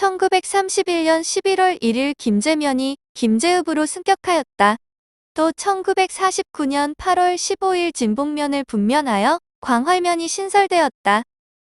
1931년 11월 1일 김제면이 김제읍으로 승격하였다. 또 1949년 8월 15일 진봉면을 분면하여 광활면이 신설되었다.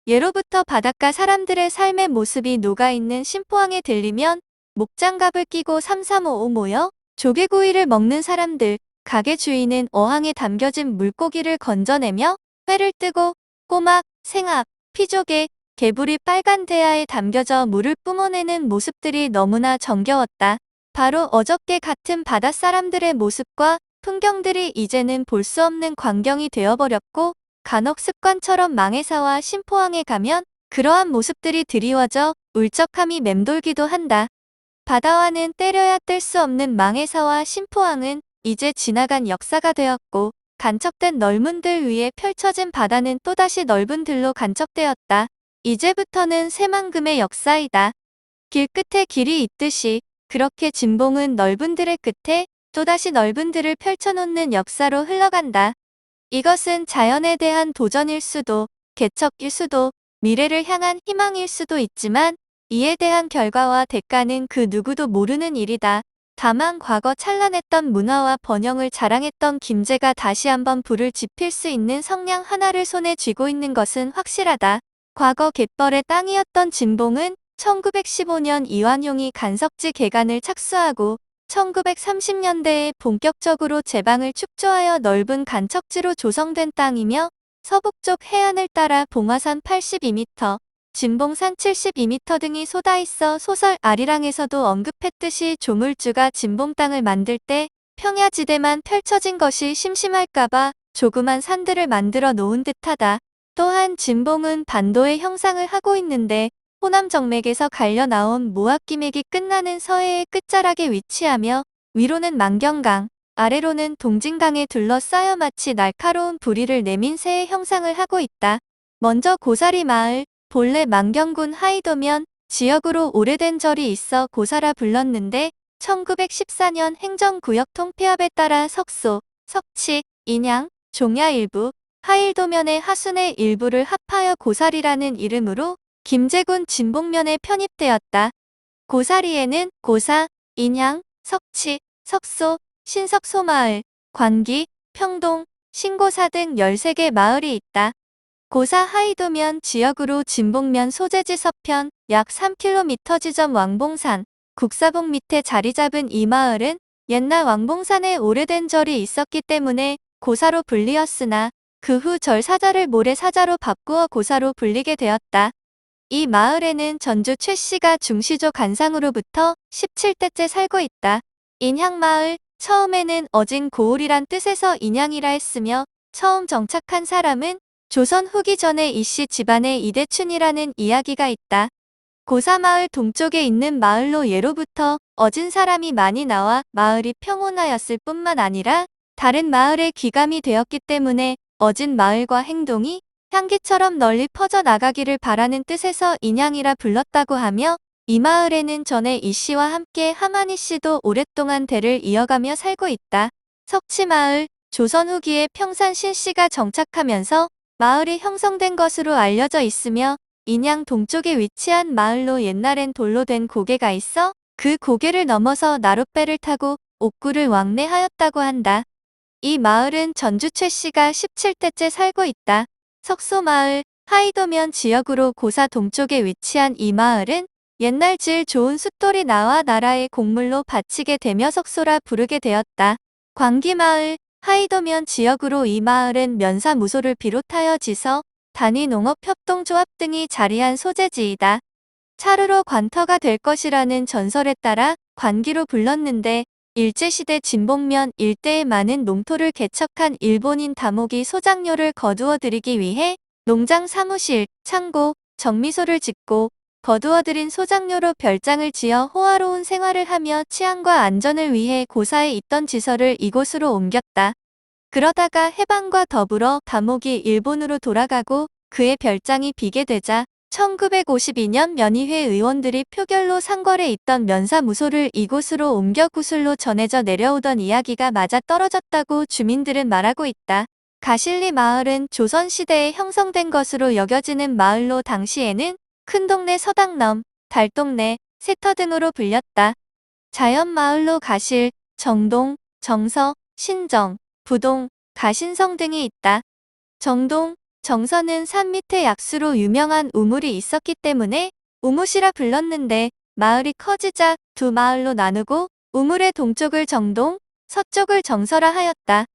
예로부터 바닷가 사람들의 삶의 모습이 녹아있는 신포항에 들리면 목장갑을 끼고 삼삼오오 모여 조개구이를 먹는 사람들, 가게 주인은 어항에 담겨진 물고기를 건져내며 회를 뜨고 꼬막, 생합, 피조개, 개불이 빨간 대야에 담겨져 물을 뿜어내는 모습들이 너무나 정겨웠다. 바로 어저께 같은 바닷사람들의 모습과 풍경들이 이제는 볼 수 없는 광경이 되어버렸고, 간혹 습관처럼 망해사와 신포항에 가면 그러한 모습들이 드리워져 울적함이 맴돌기도 한다. 바다와는 때려야 뗄 수 없는 망해사와 신포항은 이제 지나간 역사가 되었고, 간척된 널문들 위에 펼쳐진 바다는 또다시 넓은 들로 간척되었다. 이제부터는 새만금의 역사이다. 길 끝에 길이 있듯이 그렇게 진봉은 넓은 들의 끝에 또다시 넓은 들을 펼쳐놓는 역사로 흘러간다. 이것은 자연에 대한 도전일 수도, 개척일 수도, 미래를 향한 희망일 수도 있지만 이에 대한 결과와 대가는 그 누구도 모르는 일이다. 다만 과거 찬란했던 문화와 번영을 자랑했던 김제가 다시 한번 불을 지필 수 있는 성냥 하나를 손에 쥐고 있는 것은 확실하다. 과거 갯벌의 땅이었던 진봉은 1915년 이완용이 간석지 개간을 착수하고 1930년대에 본격적으로 제방을 축조하여 넓은 간척지로 조성된 땅이며 서북쪽 해안을 따라 봉화산 82m, 진봉산 72m 등이 쏟아있어 소설 아리랑에서도 언급했듯이 조물주가 진봉 땅을 만들 때 평야지대만 펼쳐진 것이 심심할까봐 조그만 산들을 만들어 놓은 듯하다. 또한 진봉은 반도의 형상을 하고 있는데 호남 정맥에서 갈려 나온 모압기맥이 끝나는 서해의 끝자락에 위치하며 위로는 만경강, 아래로는 동진강에 둘러싸여 마치 날카로운 부리를 내민 새의 형상을 하고 있다. 먼저 고사리 마을, 본래 만경군 하이도면 지역으로 오래된 절이 있어 고사라 불렀는데 1914년 행정구역 통폐합에 따라 석소, 석치, 인양, 종야 일부, 하일도면의 하순의 일부를 합하여 고사리라는 이름으로 김제군 진봉면에 편입되었다. 고사리에는 고사, 인양, 석치, 석소, 신석소마을, 관기, 평동, 신고사 등 13개 마을이 있다. 고사 하이도면 지역으로 진봉면 소재지 서편 약 3km 지점 왕봉산, 국사봉 밑에 자리 잡은 이 마을은 옛날 왕봉산에 오래된 절이 있었기 때문에 고사로 불리었으나 그 후 절 사자를 모래 사자로 바꾸어 고사로 불리게 되었다. 이 마을에는 전주 최 씨가 중시조 간상으로부터 17대째 살고 있다. 인향마을, 처음에는 어진 고을이란 뜻에서 인향이라 했으며 처음 정착한 사람은 조선 후기 전에 이씨 집안의 이대춘이라는 이야기가 있다. 고사마을 동쪽에 있는 마을로 예로부터 어진 사람이 많이 나와 마을이 평온하였을 뿐만 아니라 다른 마을에 귀감이 되었기 때문에 어진 마을과 행동이 향기처럼 널리 퍼져나가기를 바라는 뜻에서 인향이라 불렀다고 하며 이 마을에는 전에 이씨와 함께 하만이 씨도 오랫동안 대를 이어가며 살고 있다. 석치마을, 조선 후기에 평산 신씨가 정착하면서 마을이 형성된 것으로 알려져 있으며 인양 동쪽에 위치한 마을로 옛날엔 돌로 된 고개가 있어 그 고개를 넘어서 나룻배를 타고 옥구를 왕래하였다고 한다. 이 마을은 전주 최 씨가 17대째 살고 있다. 석소마을, 하이도면 지역으로 고사 동쪽에 위치한 이 마을은 옛날 질 좋은 숫돌이 나와 나라의 곡물로 바치게 되며 석소라 부르게 되었다. 광기마을, 하이도면 지역으로 이 마을은 면사무소를 비롯하여 지서, 단위 농업협동조합 등이 자리한 소재지이다. 차르로 관터가 될 것이라는 전설에 따라 관기로 불렀는데 일제시대 진봉면 일대에 많은 농토를 개척한 일본인 다목이 소작료를 거두어들이기 위해 농장 사무실, 창고, 정미소를 짓고 거두어들인 소작료로 별장을 지어 호화로운 생활을 하며 치안과 안전을 위해 고사에 있던 지서를 이곳으로 옮겼다. 그러다가 해방과 더불어 다목이 일본으로 돌아가고 그의 별장이 비게 되자 1952년 면의회 의원들이 표결로 상궐에 있던 면사무소를 이곳으로 옮겨 구술로 전해져 내려오던 이야기가 맞아떨어졌다고 주민들은 말하고 있다. 가실리 마을은 조선시대에 형성된 것으로 여겨지는 마을로 당시에는 큰 동네 서당넘, 달동네, 세터 등으로 불렸다. 자연마을로 가실, 정동, 정서, 신정, 부동, 가신성 등이 있다. 정동, 정서는 산 밑에 약수로 유명한 우물이 있었기 때문에 우무시라 불렀는데 마을이 커지자 두 마을로 나누고 우물의 동쪽을 정동, 서쪽을 정서라 하였다.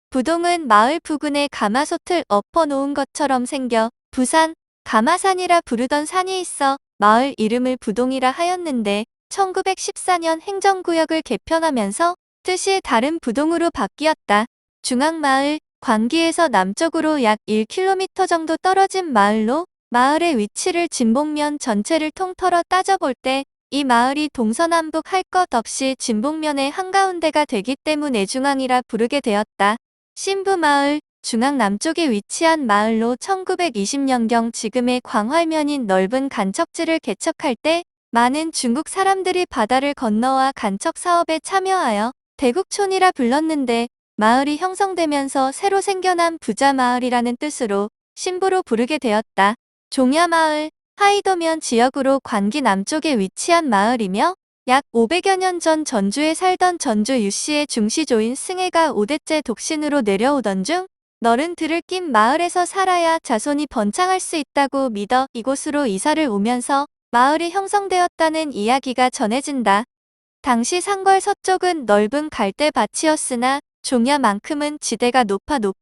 부동은 마을 부근에 가마솥을 엎어놓은 것처럼 생겨 부산, 가마산이라 부르던 산이 있어 마을 이름을 부동이라 하였는데 1914년 행정구역을 개편하면서 뜻이 다른 부동으로 바뀌었다. 중앙마을, 광기에서 남쪽으로 약 1km 정도 떨어진 마을로 마을의 위치를 진봉면 전체를 통틀어 따져볼 때 이 마을이 동서남북 할 것 없이 진봉면의 한가운데가 되기 때문에 중앙이라 부르게 되었다. 신부마을, 중앙 남쪽에 위치한 마을로 1920년경 지금의 광활면인 넓은 간척지를 개척할 때 많은 중국 사람들이 바다를 건너와 간척 사업에 참여하여 대국촌이라 불렀는데 마을이 형성되면서 새로 생겨난 부자마을이라는 뜻으로 신부로 부르게 되었다. 종야마을, 하이도면 지역으로 광기 남쪽에 위치한 마을이며 약 500여 년 전 전주에 살던 전주 유씨의 중시조인 승혜가 5대째 독신으로 내려오던 중 너른 들을 낀 마을에서 살아야 자손이 번창할 수 있다고 믿어 이곳으로 이사를 오면서 마을이 형성되었다는 이야기가 전해진다. 당시 상궐 서쪽은 넓은 갈대밭이었으나 종야만큼은 지대가 높은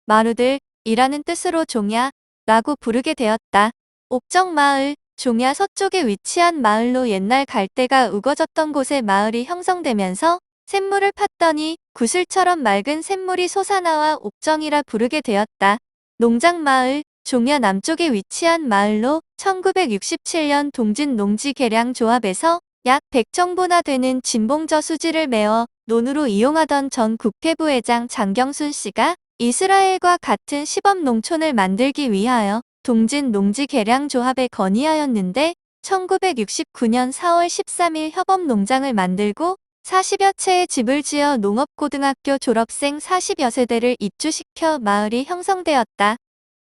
마루들이라는 뜻으로 종야라고 부르게 되었다. 옥정마을, 종야 서쪽에 위치한 마을로 옛날 갈대가 우거졌던 곳에 마을이 형성되면서 샘물을 팠더니 구슬처럼 맑은 샘물이 솟아나와 옥정이라 부르게 되었다. 농장마을, 종야 남쪽에 위치한 마을로 1967년 동진 농지개량조합에서 약 100정보나 되는 진봉저수지를 메어 논으로 이용하던 전 국회부회장 장경순 씨가 이스라엘과 같은 시범농촌을 만들기 위하여 동진 농지개량조합에 건의하였는데 1969년 4월 13일 협업농장을 만들고 40여 채의 집을 지어 농업고등학교 졸업생 40여 세대를 입주시켜 마을이 형성되었다.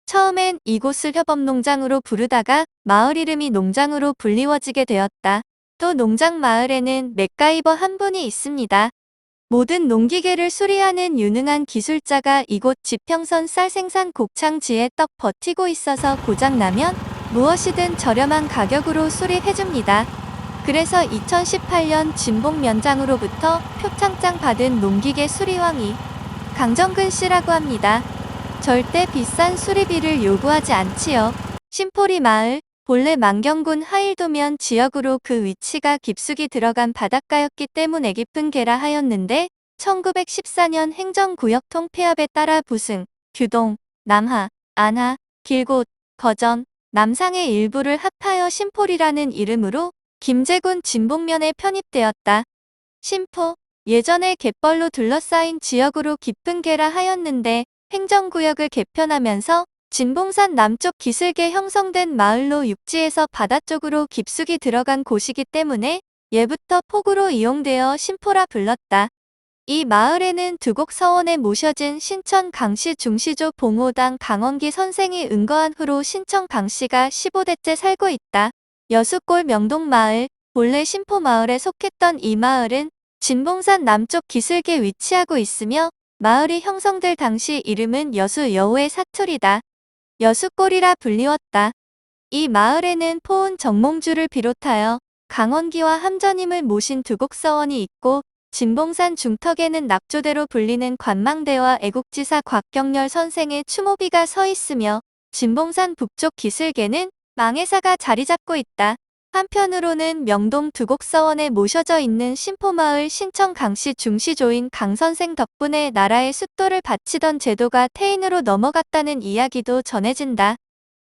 처음엔 이곳을 협업농장으로 부르다가 마을 이름이 농장으로 불리워지게 되었다. 또 농장마을에는 맥가이버 한 분이 있습니다. 모든 농기계를 수리하는 유능한 기술자가 이곳 지평선 쌀 생산 곡창지에 떡 버티고 있어서 고장나면 무엇이든 저렴한 가격으로 수리해줍니다. 그래서 2018년 진봉면장으로부터 표창장 받은 농기계 수리왕이 강정근 씨라고 합니다. 절대 비싼 수리비를 요구하지 않지요. 신포리 마을, 본래 만경군 하일도면 지역으로 그 위치가 깊숙이 들어간 바닷가였기 때문에 깊은 개라 하였는데 1914년 행정구역 통폐합에 따라 부승, 규동, 남하, 안하, 길곶, 거전, 남상의 일부를 합하여 신포리라는 이름으로 김제군 진봉면에 편입되었다. 신포, 예전에 갯벌로 둘러싸인 지역으로 깊은 개라 하였는데 행정구역을 개편하면서 진봉산 남쪽 기슭에 형성된 마을로 육지에서 바다 쪽으로 깊숙이 들어간 곳이기 때문에 예부터 폭우로 이용되어 신포라 불렀다. 이 마을에는 두곡 서원에 모셔진 신천 강씨 중시조 봉호당 강원기 선생이 은거한 후로 신천 강씨가 15대째 살고 있다. 여수골 명동마을, 본래 신포마을에 속했던 이 마을은 진봉산 남쪽 기슭에 위치하고 있으며 마을이 형성될 당시 이름은 여수 여우의 사투리다. 여수골이라 불리웠다. 이 마을에는 포은 정몽주를 비롯하여 강원기와 함전임을 모신 두곡서원이 있고 진봉산 중턱에는 낙조대로 불리는 관망대와 애국지사 곽경렬 선생의 추모비가 서 있으며 진봉산 북쪽 기슭에는 망해사가 자리 잡고 있다. 한편으로는 명동 두곡서원에 모셔져 있는 신포마을 신천 강씨 중시조인 강선생 덕분에 나라의 숫도를 바치던 제도가 태인으로 넘어갔다는 이야기도 전해진다.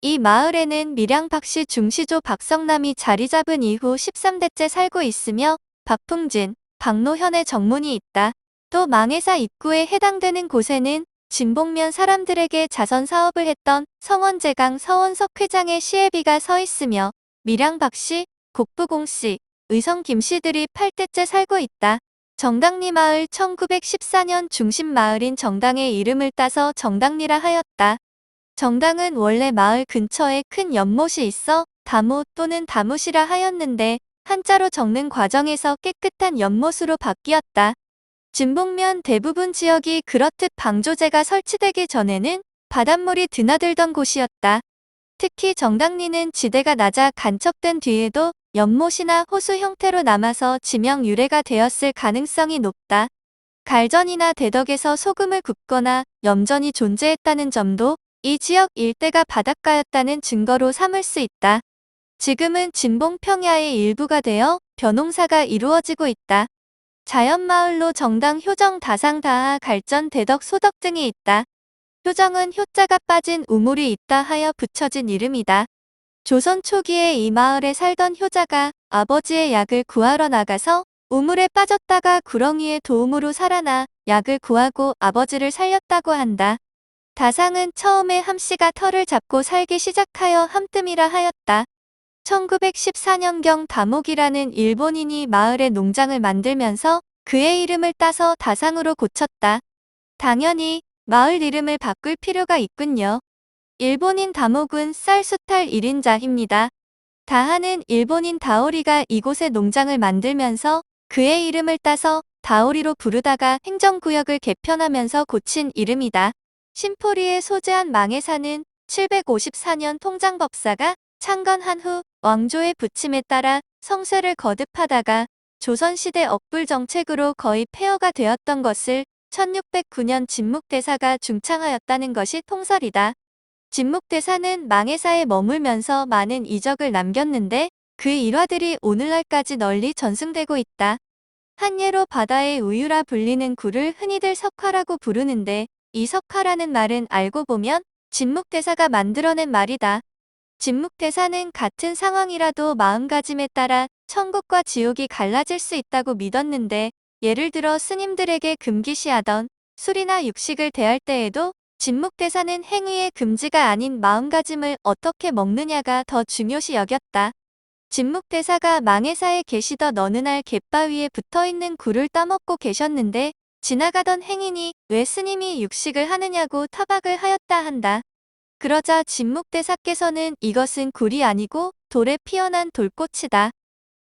이 마을에는 밀양 박씨 중시조 박성남이 자리 잡은 이후 13대째 살고 있으며 박풍진, 박노현의 정문이 있다. 또 망해사 입구에 해당되는 곳에는 진봉면 사람들에게 자선 사업을 했던 성원재강 서원석 회장의 시해비가 서 있으며 밀양 박씨, 곡부공씨, 의성 김씨들이 8대째 살고 있다. 정당리 마을 1914년 중심 마을인 정당의 이름을 따서 정당리라 하였다. 정당은 원래 마을 근처에 큰 연못이 있어 다무 또는 다무시라 하였는데 한자로 적는 과정에서 깨끗한 연못으로 바뀌었다. 진봉면 대부분 지역이 그렇듯 방조제가 설치되기 전에는 바닷물이 드나들던 곳이었다. 특히 정당리는 지대가 낮아 간척된 뒤에도 연못이나 호수 형태로 남아서 지명 유래가 되었을 가능성이 높다. 갈전이나 대덕에서 소금을 굽거나 염전이 존재했다는 점도 이 지역 일대가 바닷가였다는 증거로 삼을 수 있다. 지금은 진봉 평야의 일부가 되어 벼농사가 이루어지고 있다. 자연마을로 정당, 효정, 다상, 다하, 갈전, 대덕, 소덕 등이 있다. 효정은 효자가 빠진 우물이 있다 하여 붙여진 이름이다. 조선 초기에 이 마을에 살던 효자가 아버지의 약을 구하러 나가서 우물에 빠졌다가 구렁이의 도움으로 살아나 약을 구하고 아버지를 살렸다고 한다. 다상은 처음에 함씨가 터를 잡고 살기 시작하여 함뜸이라 하였다. 1914년경 다목이라는 일본인이 마을에 농장을 만들면서 그의 이름을 따서 다상으로 고쳤다. 당연히 마을 이름을 바꿀 필요가 있군요. 일본인 다목은 쌀수탈 1인자입니다. 다하는 일본인 다오리가 이곳에 농장을 만들면서 그의 이름을 따서 다오리로 부르다가 행정구역을 개편하면서 고친 이름이다. 신포리에 소재한 망해사는 754년 통장법사가 창건한 후 왕조의 부침에 따라 성쇠를 거듭하다가 조선시대 억불 정책으로 거의 폐허가 되었던 것을 1609년 진묵대사가 중창하였다는 것이 통설이다. 진묵대사는 망해사에 머물면서 많은 이적을 남겼는데 그 일화들이 오늘날까지 널리 전승되고 있다. 한 예로 바다의 우유라 불리는 굴을 흔히들 석화라고 부르는데 이 석화라는 말은 알고 보면 진묵대사가 만들어낸 말이다. 진묵대사는 같은 상황이라도 마음가짐에 따라 천국과 지옥이 갈라질 수 있다고 믿었는데 예를 들어 스님들에게 금기시하던 술이나 육식을 대할 때에도 진묵대사는 행위의 금지가 아닌 마음가짐을 어떻게 먹느냐가 더 중요시 여겼다. 진묵대사가 망해사에 계시던 어느 날 갯바위에 붙어있는 굴을 따먹고 계셨는데 지나가던 행인이 왜 스님이 육식을 하느냐고 타박을 하였다 한다. 그러자 진묵대사께서는 이것은 굴이 아니고 돌에 피어난 돌꽃이다.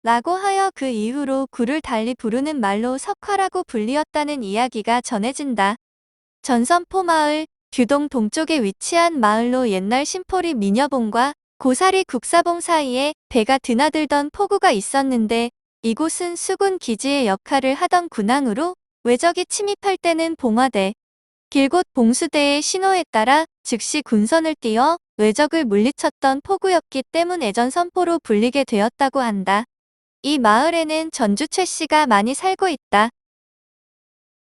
라고 하여 그 이후로 굴을 달리 부르는 말로 석화라고 불리었다는 이야기가 전해진다. 전선포 마을, 규동 동쪽에 위치한 마을로 옛날 신포리 미녀봉과 고사리 국사봉 사이에 배가 드나들던 포구가 있었는데 이곳은 수군 기지의 역할을 하던 군항으로 외적이 침입할 때는 봉화대, 길곳 봉수대의 신호에 따라 즉시 군선을 띄워 외적을 물리쳤던 포구였기 때문에 전선포로 불리게 되었다고 한다. 이 마을에는 전주 최씨가 많이 살고 있다.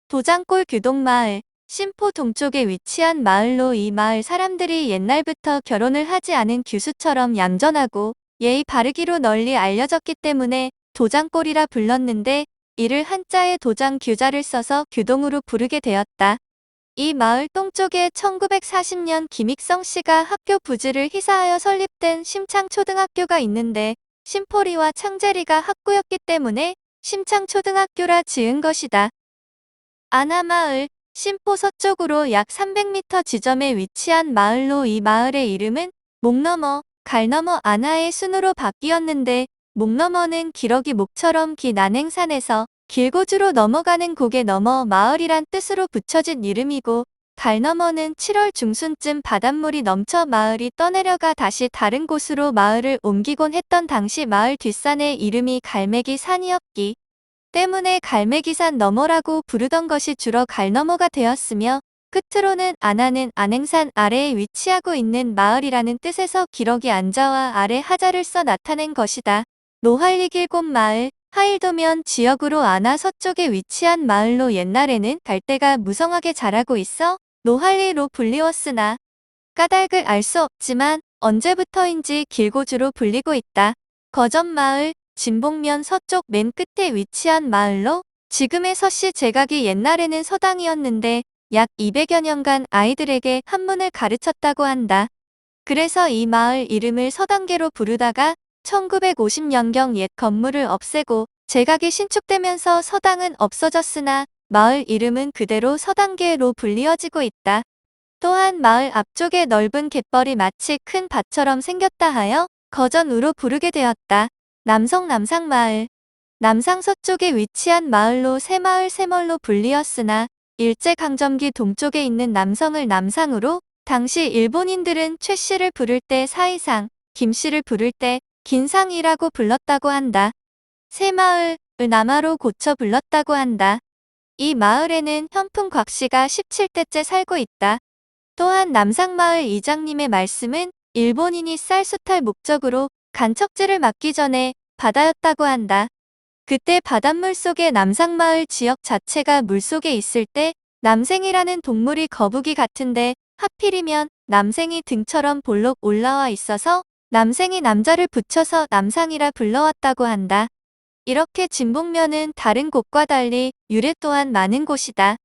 도장골 규동마을, 신포 동쪽에 위치한 마을로 이 마을 사람들이 옛날부터 결혼을 하지 않은 규수처럼 얌전하고 예의 바르기로 널리 알려졌기 때문에 도장골이라 불렀는데 이를 한자에 도장 규자를 써서 규동으로 부르게 되었다. 이 마을 동쪽에 1940년 김익성 씨가 학교 부지를 희사하여 설립된 심창초등학교가 있는데 신포리와 창제리가 학구였기 때문에 심창초등학교라 지은 것이다. 아나마을, 신포 서쪽으로 약 300m 지점에 위치한 마을로 이 마을의 이름은 목너머, 갈너머 아나의 순으로 바뀌었는데 목너머는 기러기 목처럼 긴 안행산에서 길고주로 넘어가는 곡에 넘어 마을이란 뜻으로 붙여진 이름이고 갈너머는 7월 중순쯤 바닷물이 넘쳐 마을이 떠내려가 다시 다른 곳으로 마을을 옮기곤 했던 당시 마을 뒷산의 이름이 갈매기 산이었기 때문에 갈매기산 너머라고 부르던 것이 줄어 갈너머가 되었으며 끝으로는 아나는 안행산 아래에 위치하고 있는 마을이라는 뜻에서 기러기 안자와 아래 하자를 써 나타낸 것이다. 노할리길곶 마을, 하일도면 지역으로 아나 서쪽에 위치한 마을로 옛날에는 갈대가 무성하게 자라고 있어 노할리로 불리웠으나 까닭을 알 수 없지만 언제부터인지 길고주로 불리고 있다. 거전마을, 진봉면 서쪽 맨 끝에 위치한 마을로 지금의 서씨 제각이 옛날에는 서당이었는데 약 200여 년간 아이들에게 한문을 가르쳤다고 한다. 그래서 이 마을 이름을 서당계로 부르다가 1950년경 옛 건물을 없애고 제각이 신축되면서 서당은 없어졌으나 마을 이름은 그대로 서당계로 불리어지고 있다. 또한 마을 앞쪽에 넓은 갯벌이 마치 큰 밭처럼 생겼다 하여 거전으로 부르게 되었다. 남성 남상마을. 남상 서쪽에 위치한 마을로 새마을 새멀로 불리었으나 일제강점기 동쪽에 있는 남성을 남상으로, 당시 일본인들은 최 씨를 부를 때 사이상, 김 씨를 부를 때 긴상이라고 불렀다고 한다. 새마을을 남하로 고쳐 불렀다고 한다. 이 마을에는 현풍 곽 씨가 17대째 살고 있다. 또한 남상마을 이장님의 말씀은 일본인이 쌀 수탈 목적으로 간척지를 막기 전에 바다였다고 한다. 그때 바닷물 속에 남상마을 지역 자체가 물속에 있을 때 남생이라는 동물이 거북이 같은데 하필이면 남생이 등처럼 볼록 올라와 있어서 남생이 남자를 붙여서 남상이라 불러왔다고 한다. 이렇게 진북면은 다른 곳과 달리 유래 또한 많은 곳이다.